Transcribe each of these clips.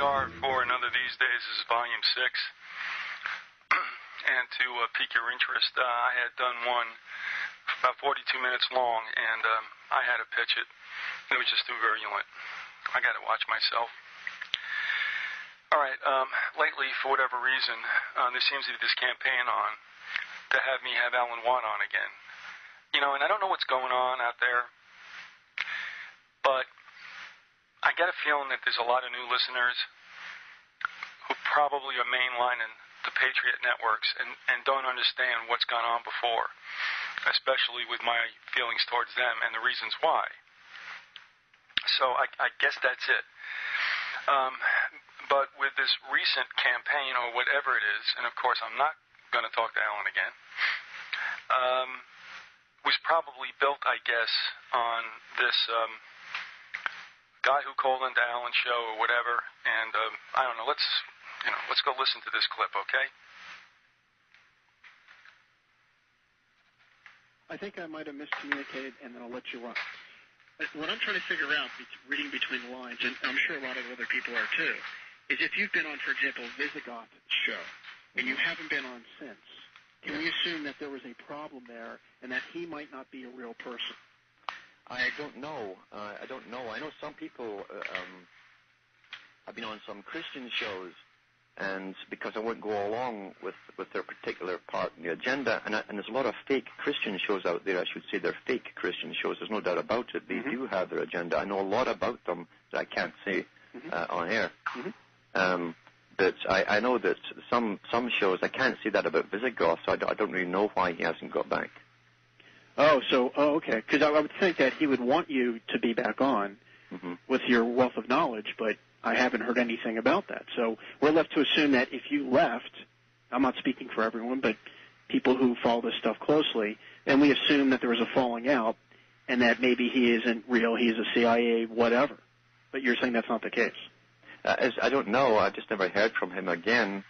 are for Another These Days is Volume 6. And to pique your interest, I had done one about 42 minutes long, and I had to pitch it. It was just too virulent. I got to watch myself. All right, lately, for whatever reason, there seems to be this campaign on to have me have Alan Watt on again. You know, and I don't know what's going on out there, but I get a feeling that there's a lot of new listeners who probably are mainlining the Patriot networks and don't understand what's gone on before, especially with my feelings towards them and the reasons why. So I guess that's it. But with this recent campaign, or whatever it is, and of course I'm not going to talk to Alan again, was probably built, I guess, on this guy who called into Alan's show or whatever, and I don't know, let's go listen to this clip, okay? I think I might have miscommunicated, and then I'll let you run. What I'm trying to figure out, reading between the lines, and I'm sure a lot of other people are too, is if you've been on, for example, Vyzygoth's show, and you haven't been on since, can we assume that there was a problem there and that he might not be a real person? I don't know. I know some people have been on some Christian shows, and because I won't go along with their particular part in the agenda, and there's a lot of fake Christian shows out there. I should say they're fake Christian shows. There's no doubt about it. They do have their agenda. I know a lot about them that I can't say on air. But I know that some shows, I can't say that about Vyzygoth, so I don't really know why he hasn't got back. Okay. Because I would think that he would want you to be back on with your wealth of knowledge, but I haven't heard anything about that. So we're left to assume that if you left, I'm not speaking for everyone, but people who follow this stuff closely, then we assume that there was a falling out and that maybe he isn't real, he's a CIA, whatever. But you're saying that's not the case. I don't know. I just never heard from him again.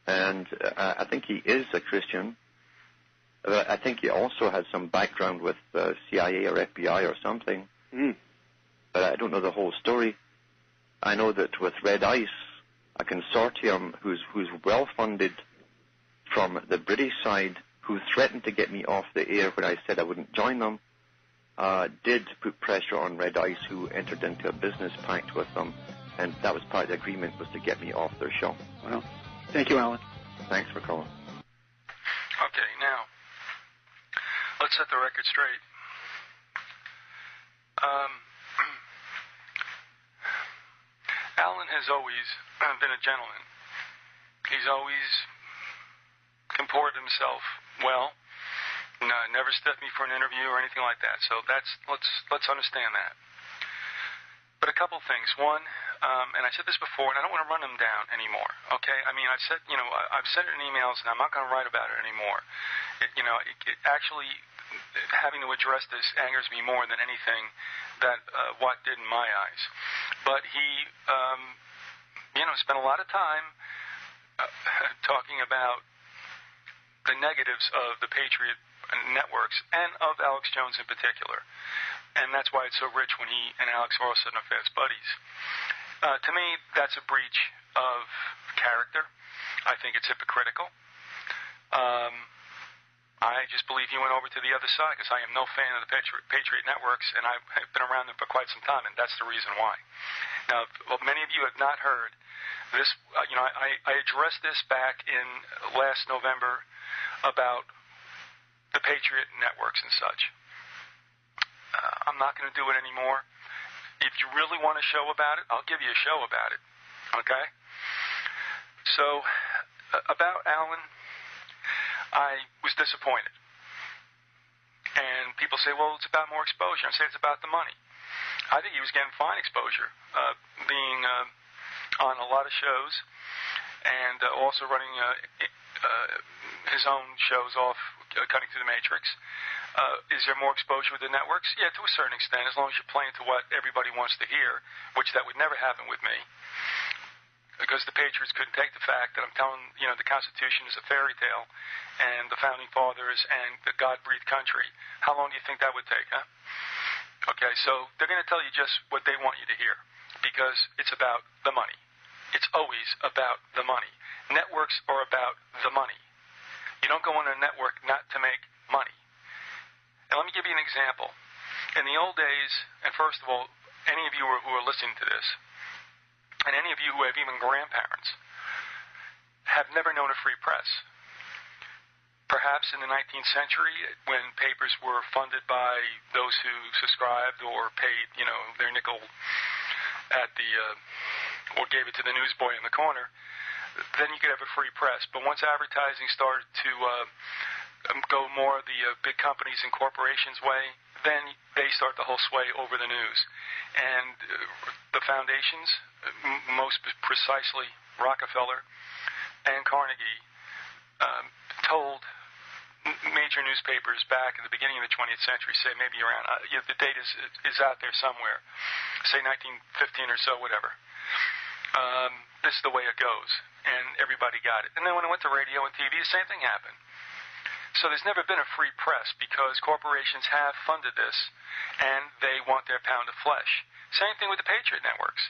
And I think he is a Christian. I think he also has some background with CIA or FBI or something. But I don't know the whole story. I know that with Red Ice, a consortium who's well-funded from the British side, who threatened to get me off the air when I said I wouldn't join them, did put pressure on Red Ice, who entered into a business pact with them, and that was part of the agreement, was to get me off their show. Well, thank you, Alan. Thanks for calling. Okay, now, let's set the record straight. Alan has always been a gentleman. He's always comported himself well. Never stiffed me for an interview or anything like that. So let's understand that. But a couple things. One, and I said this before, and I don't want to run them down anymore. Okay? I mean, I've said it in emails, and I'm not going to write about it anymore. It actually, having to address this angers me more than anything that Watt did in my eyes. But he, spent a lot of time talking about the negatives of the Patriot networks and of Alex Jones in particular. And that's why it's so rich when he and Alex are all sudden are fast buddies. To me, that's a breach of character. I think it's hypocritical. I just believe he went over to the other side because I am no fan of the Patriot networks, and I've been around them for quite some time, and that's the reason why. Now, many of you have not heard this. I addressed this back in last November about the Patriot networks and such. I'm not going to do it anymore. If you really want a show about it, I'll give you a show about it. Okay? So, about Alan, I was disappointed. And people say, well, it's about more exposure. I say it's about the money. I think he was getting fine exposure, being on a lot of shows and also running his own shows off, Cutting Through the Matrix. Is there more exposure with the networks? Yeah, to a certain extent, as long as you're playing to what everybody wants to hear, which that would never happen with me, because the Patriots couldn't take the fact that I'm telling, the Constitution is a fairy tale, and the Founding Fathers and the God-breathed country. How long do you think that would take, huh? Okay, so they're going to tell you just what they want you to hear, because it's about the money. It's always about the money. Networks are about the money. You don't go on a network not to make money. And let me give you an example. In the old days, and first of all, any of you who are listening to this, and any of you who have even grandparents, have never known a free press. Perhaps in the 19th century, when papers were funded by those who subscribed or paid, their nickel at the, or gave it to the newsboy in the corner, then you could have a free press. But once advertising started to go more the big companies and corporations' way, then they start the whole sway over the news. And the foundations, most precisely Rockefeller and Carnegie, told major newspapers back at the beginning of the 20th century, say maybe around, the date is out there somewhere, say 1915 or so, whatever. This is the way it goes, and everybody got it. And then when it went to radio and TV, the same thing happened. So there's never been a free press because corporations have funded this, and they want their pound of flesh. Same thing with the Patriot networks.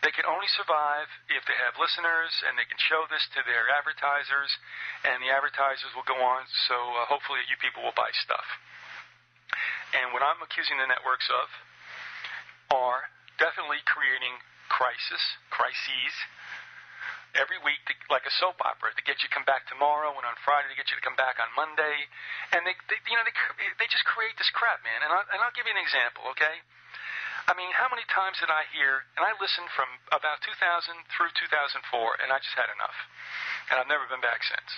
They can only survive if they have listeners, and they can show this to their advertisers, and the advertisers will go on, so hopefully you people will buy stuff. And what I'm accusing the networks of are definitely creating crises, every week, like a soap opera, to get you to come back tomorrow, and on Friday to get you to come back on Monday, and they just create this crap, man. And I'll give you an example, okay? I mean, how many times did I hear, and I listened from about 2000 through 2004, and I just had enough. And I've never been back since.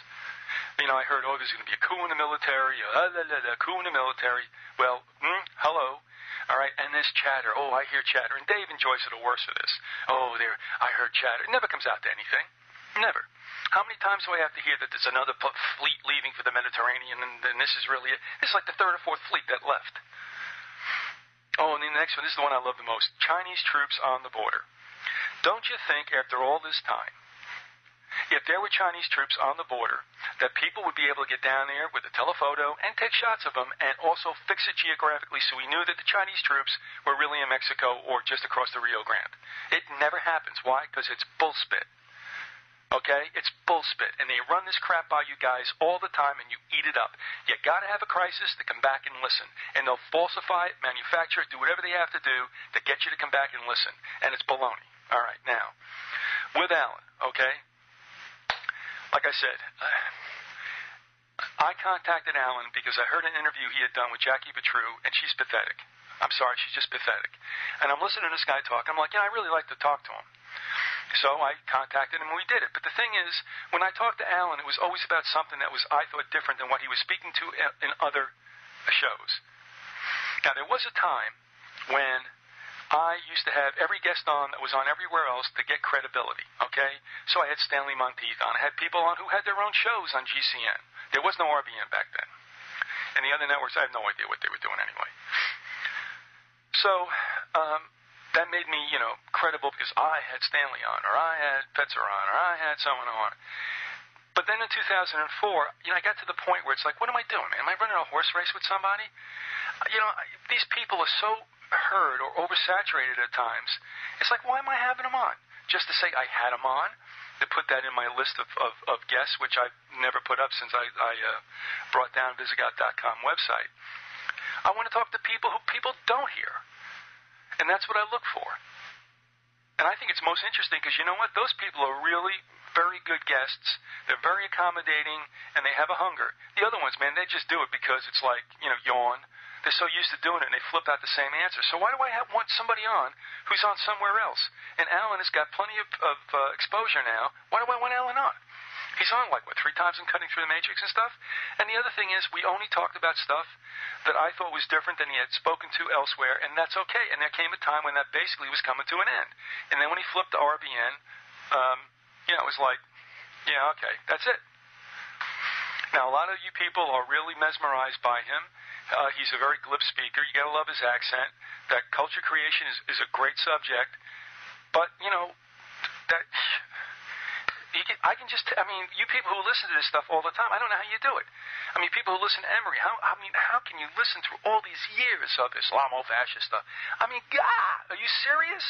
I heard, there's going to be a coup in the military, coup in the military. Well, hello. All right, and this chatter. Oh, I hear chatter. And Dave enjoys it the worst of this. I heard chatter. It never comes out to anything. Never. How many times do I have to hear that there's another fleet leaving for the Mediterranean, and this is really it? This is like the third or fourth fleet that left. Oh, and then the next one, this is the one I love the most. Chinese troops on the border. Don't you think, after all this time, if there were Chinese troops on the border, that people would be able to get down there with a telephoto and take shots of them and also fix it geographically so we knew that the Chinese troops were really in Mexico or just across the Rio Grande? It never happens. Why? Because it's bullspit. Okay? It's bullspit. And they run this crap by you guys all the time, and you eat it up. You got to have a crisis to come back and listen. And they'll falsify it, manufacture it, do whatever they have to do to get you to come back and listen. And it's baloney. All right, now, with Alan, okay? Like I said, I contacted Alan because I heard an interview he had done with Jackie Petru, and she's pathetic. I'm sorry, she's just pathetic. And I'm listening to this guy talk. I'm like, I really like to talk to him. So I contacted him, and we did it. But the thing is, when I talked to Alan, it was always about something that was, I thought, different than what he was speaking to in other shows. Now, there was a time when I used to have every guest on that was on everywhere else to get credibility, okay? So I had Stanley Monteith on. I had people on who had their own shows on GCN. There was no RBN back then. And the other networks, I have no idea what they were doing anyway. So that made me, credible because I had Stanley on, or I had Petzer on, or I had someone on. But then in 2004, I got to the point where it's like, what am I doing, man? Am I running a horse race with somebody? These people are so heard or oversaturated at times. It's like, why am I having them on? Just to say I had them on? To put that in my list of guests, which I've never put up since I brought down Vyzygoth.com website. I want to talk to people who people don't hear. And that's what I look for. And I think it's most interesting because you know what? Those people are really very good guests. They're very accommodating, and they have a hunger. The other ones, man, they just do it because it's like, yawn. They're so used to doing it, and they flip out the same answer. So why do I want somebody on who's on somewhere else? And Alan has got plenty of exposure now. Why do I want Alan on? He's on, 3 times in Cutting Through the Matrix and stuff. And the other thing is, we only talked about stuff that I thought was different than he had spoken to elsewhere, and that's okay. And there came a time when that basically was coming to an end. And then when he flipped to RBN, it was like, yeah, okay, that's it. Now, a lot of you people are really mesmerized by him. He's a very glib speaker. You got to love his accent. That culture creation is a great subject. But, that... you people who listen to this stuff all the time, I don't know how you do it. People who listen to Emery, how can you listen through all these years of Islamo-fascist stuff? God, are you serious?